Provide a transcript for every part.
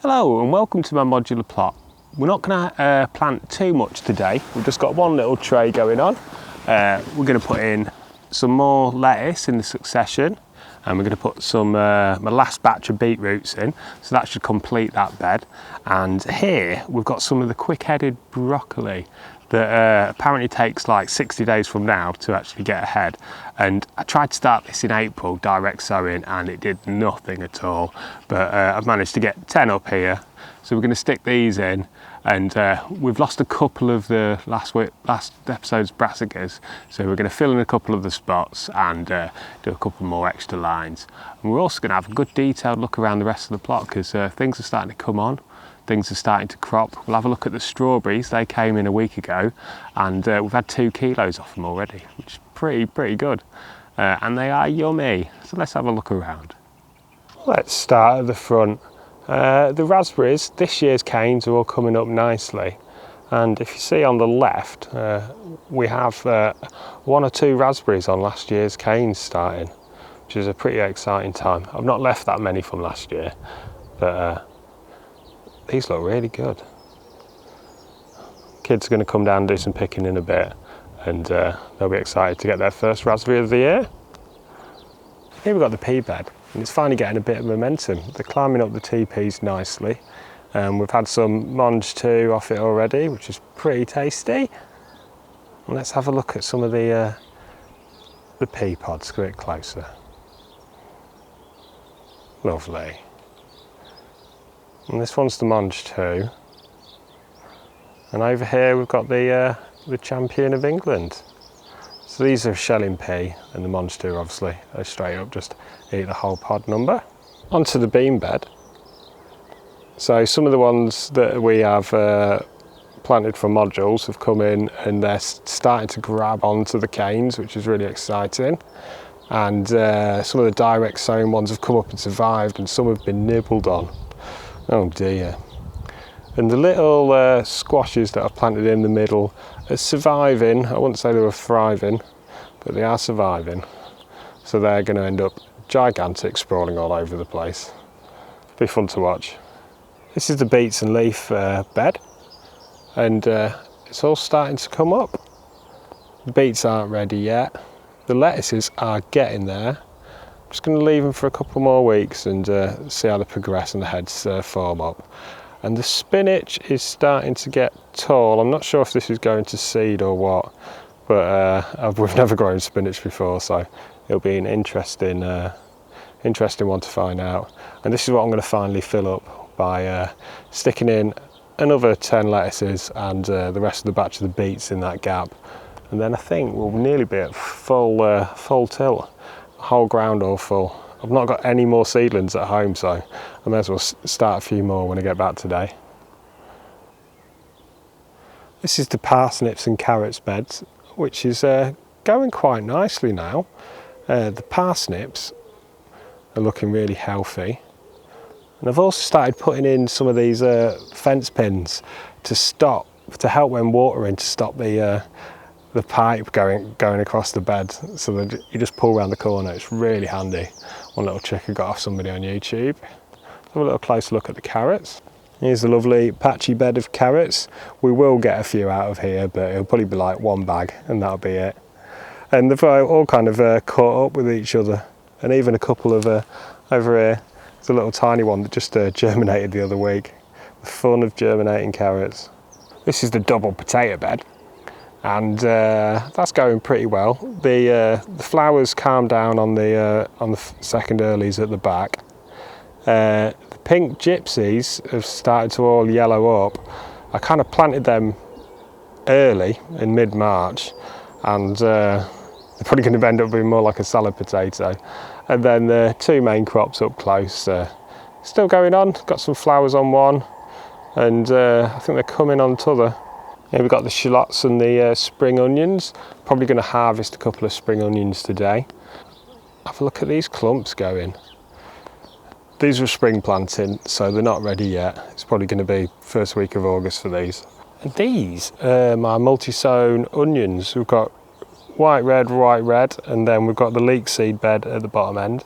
Hello and welcome to my modular plot. We're not going to plant too much today. We've just got one little tray going on. We're going to put in some more lettuce in the succession, and we're going to put some my last batch of beetroots in, so that should complete that bed. And here we've got some of the quick-headed broccoli that apparently takes like 60 days from now to actually get ahead. And I tried to start this in April, direct sowing, and it did nothing at all. But I've managed to get 10 up here. So we're going to stick these in, and we've lost a couple of the last episode's brassicas. So we're going to fill in a couple of the spots and do a couple more extra lines. And we're also going to have a good detailed look around the rest of the plot because things are starting to come on. Things are starting to crop. We'll have a look at the strawberries. They came in a week ago, and we've had 2 kilos off them already, which is pretty good. And they are yummy. So let's have a look around. Let's start at the front. The raspberries, this year's canes, are all coming up nicely. And if you see on the left, we have 1 or 2 raspberries on last year's canes starting, which is a pretty exciting time. I've not left that many from last year, but these look really good. Kids are going to come down and do some picking in a bit, and they'll be excited to get their first raspberry of the year. Here we've got the pea bed, and it's finally getting a bit of momentum. They're climbing up the TPs nicely. We've had some mange too off it already, which is pretty tasty. And let's have a look at some of the pea pods a bit closer. Lovely. And this one's the mange too. And over here we've got the champion of England. So these are shelling pea, and the mange too obviously are straight up just eat the whole pod number. Onto the bean bed. So some of the ones that we have planted for modules have come in, and they're starting to grab onto the canes, which is really exciting. And some of the direct sown ones have come up and survived, and some have been nibbled on. Oh dear. And the little squashes that I've planted in the middle are surviving. I wouldn't say they were thriving, but they are surviving. So they're going to end up gigantic, sprawling all over the place. Be fun to watch. This is the Beets and Leaf Bed, and it's all starting to come up. The beets aren't ready yet. The lettuces are getting there. I'm just going to leave them for a couple more weeks and see how they progress and the heads form up. And the spinach is starting to get tall. I'm not sure if this is going to seed or what, but we've never grown spinach before, so it'll be an interesting one to find out. And this is what I'm going to finally fill up by sticking in another 10 lettuces and the rest of the batch of the beets in that gap. And then I think we'll nearly be at full tilt. Whole ground all full. I've not got any more seedlings at home, so I may as well start a few more when I get back today. This is the parsnips and carrots beds, which is going quite nicely now. The parsnips are looking really healthy, and I've also started putting in some of these fence pins to help when watering, to stop the pipe going across the bed, so that you just pull around the corner. It's really handy. One little trick I got off somebody on YouTube. Have a little close look at the carrots. Here's a lovely patchy bed of carrots. We will get a few out of here, but it'll probably be like 1 bag and that'll be it. And they've all kind of caught up with each other, and even a couple of over here. There's a little tiny one that just germinated the other week. The fun of germinating carrots. This is the double potato bed, and that's going pretty well. The flowers calmed down on the second earlies at the back. The pink gypsies have started to all yellow up. I kind of planted them early in mid-March, and they're probably going to end up being more like a salad potato. And then the 2 main crops up close, still going on. Got some flowers on one, and I think they're coming on t'other. Here we've got the shallots and the spring onions. Probably going to harvest a couple of spring onions today. Have a look at these clumps going. These were spring planting, so they're not ready yet. It's probably going to be first week of August for these. And these are my multi-sown onions. We've got white, red, and then we've got the leek seed bed at the bottom end,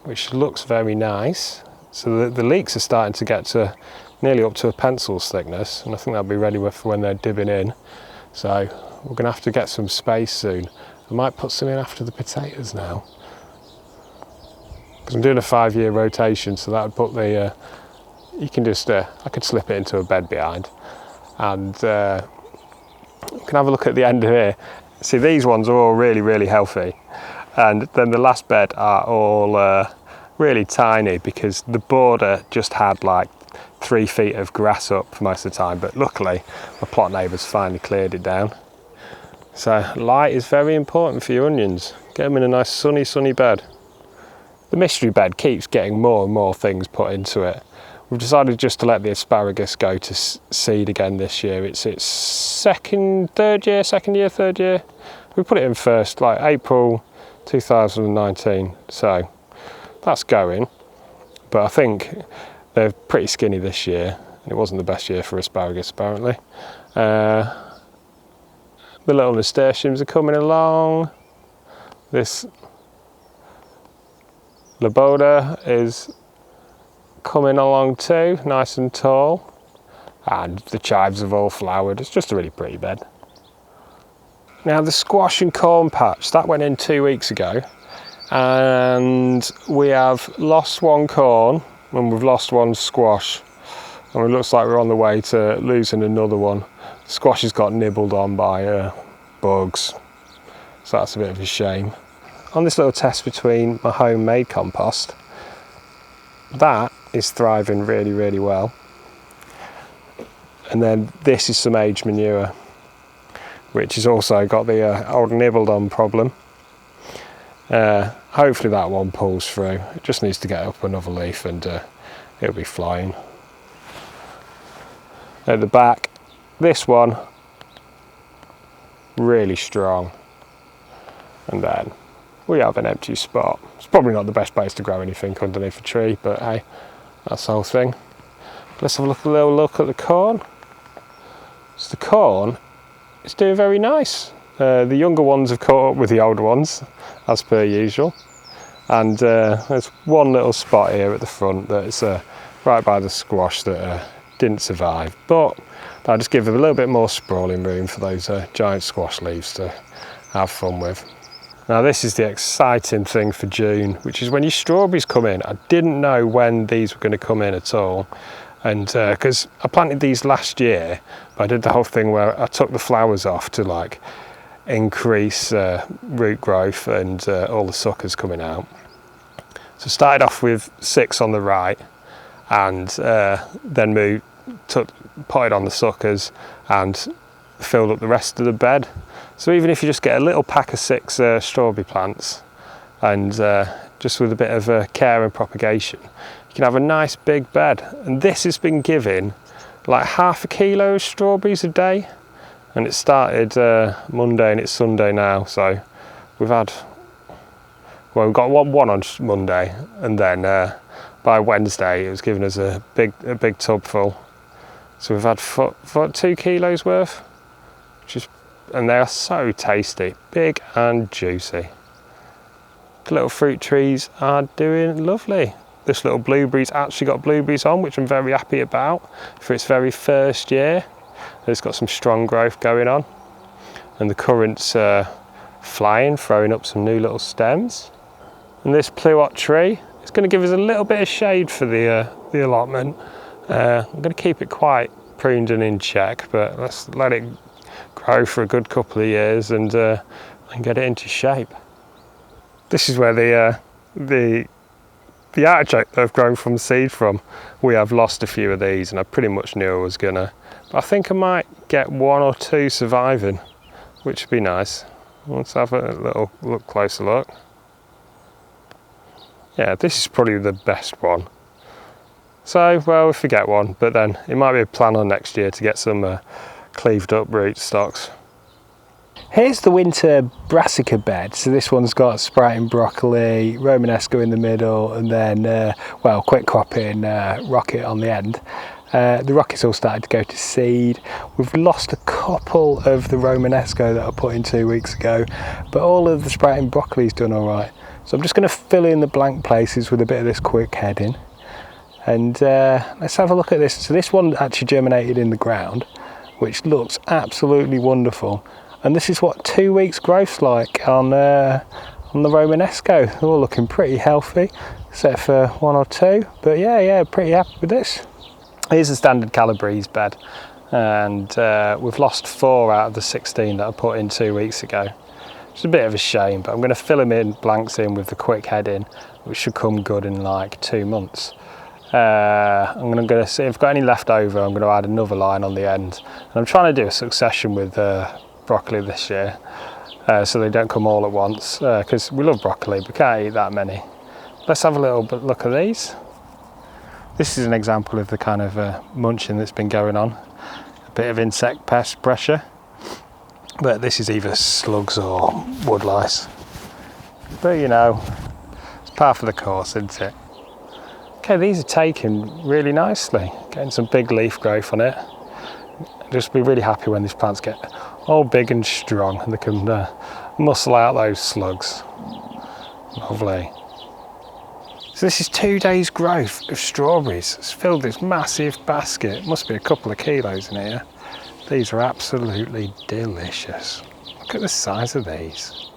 which looks very nice. So the leeks are starting to get to nearly up to a pencil's thickness, and I think they'll be ready for when they're dibbing in. So we're going to have to get some space soon. I might put some in after the potatoes now, because I'm doing a 5-year rotation, so that would put the, you can just, I could slip it into a bed behind, and you can have a look at the end of here. See, these ones are all really, really healthy, and then the last bed are all really tiny, because the border just had like 3 feet of grass up for most of the time, but luckily my plot neighbours finally cleared it down. So light is very important for your onions. Get them in a nice sunny bed. The mystery bed keeps getting more and more things put into it. We've decided just to let the asparagus go to seed again this year. It's its third year. We put it in first, like April 2019, so that's going. But I think they're pretty skinny this year. It wasn't the best year for asparagus, apparently. The little nasturtiums are coming along. This Loboda is coming along too, nice and tall. And the chives have all flowered. It's just a really pretty bed. Now the squash and corn patch, that went in 2 weeks ago. And we have lost one corn and we've lost one squash. And it looks like we're on the way to losing another one. The squash has got nibbled on by bugs, so that's a bit of a shame. On this little test between my homemade compost, that is thriving really, really well. And then this is some aged manure, which has also got the old nibbled on problem. Hopefully that one pulls through. It just needs to get up another leaf and it'll be flying. At the back, this one, really strong. And then we have an empty spot. It's probably not the best place to grow anything underneath a tree, but hey, that's the whole thing. Let's have a little look at the corn. So the corn is doing very nice. The younger ones have caught up with the older ones, as per usual. And there's one little spot here at the front that's right by the squash that didn't survive. But I'll just give them a little bit more sprawling room for those giant squash leaves to have fun with. Now this is the exciting thing for June, which is when your strawberries come in. I didn't know when these were going to come in at all. And because I planted these last year, but I did the whole thing where I took the flowers off to like increase root growth and all the suckers coming out. So started off with 6 on the right, and then potted on the suckers and filled up the rest of the bed. So even if you just get a little pack of 6 strawberry plants, and just with a bit of care and propagation, you can have a nice big bed. And this has been giving like ½ kilo of strawberries a day, and it started Monday and it's Sunday now, so we've got one on Monday, and then by Wednesday it was giving us a big tub full. So we've had 2 kilos worth, and they are so tasty, big and juicy. The little fruit trees are doing lovely. This little blueberry's actually got blueberries on, which I'm very happy about for its very first year. It's got some strong growth going on, and the currant's flying, throwing up some new little stems. And this pluot tree is going to give us a little bit of shade for the allotment. I'm going to keep it quite pruned and in check, but let's let it grow for a good couple of years and get it into shape. This is where the artichoke that I've grown from seed from, we have lost a few of these, and I pretty much knew I was gonna. But I think I might get 1 or 2 surviving, which would be nice. Let's have a little closer look. Yeah, this is probably the best one. So, well, if we get one, but then it might be a plan on next year to get some cleaved up root stocks. Here's the winter brassica bed. So this one's got sprouting broccoli, Romanesco in the middle, and then, quick cropping rocket on the end. The rocket's all started to go to seed. We've lost a couple of the Romanesco that I put in 2 weeks ago, but all of the sprouting broccoli's done all right. So I'm just going to fill in the blank places with a bit of this quick heading. And let's have a look at this. So this one actually germinated in the ground, which looks absolutely wonderful. And this is what 2 weeks growth's like on the Romanesco. They're all looking pretty healthy, except for 1 or 2. But yeah, pretty happy with this. Here's a standard calabrese bed, and we've lost 4 out of the 16 that I put in 2 weeks ago. It's a bit of a shame, but I'm going to fill them in, blanks in with the quick head in, which should come good in like 2 months. I'm going to see if I've got any left over. I'm going to add another line on the end, and I'm trying to do a succession with broccoli this year, so they don't come all at once, because we love broccoli but can't eat that many. Let's have a little look at these. This is an example of the kind of munching that's been going on. A bit of insect pest pressure, but this is either slugs or wood lice. But you know, it's par for the course, isn't it? Okay, these are taking really nicely, getting some big leaf growth on it. Just be really happy when these plants get all big and strong and they can muscle out those slugs. Lovely. So this is 2 days growth of strawberries. It's filled this massive basket. It must be a couple of kilos in here. These are absolutely delicious. Look at the size of these.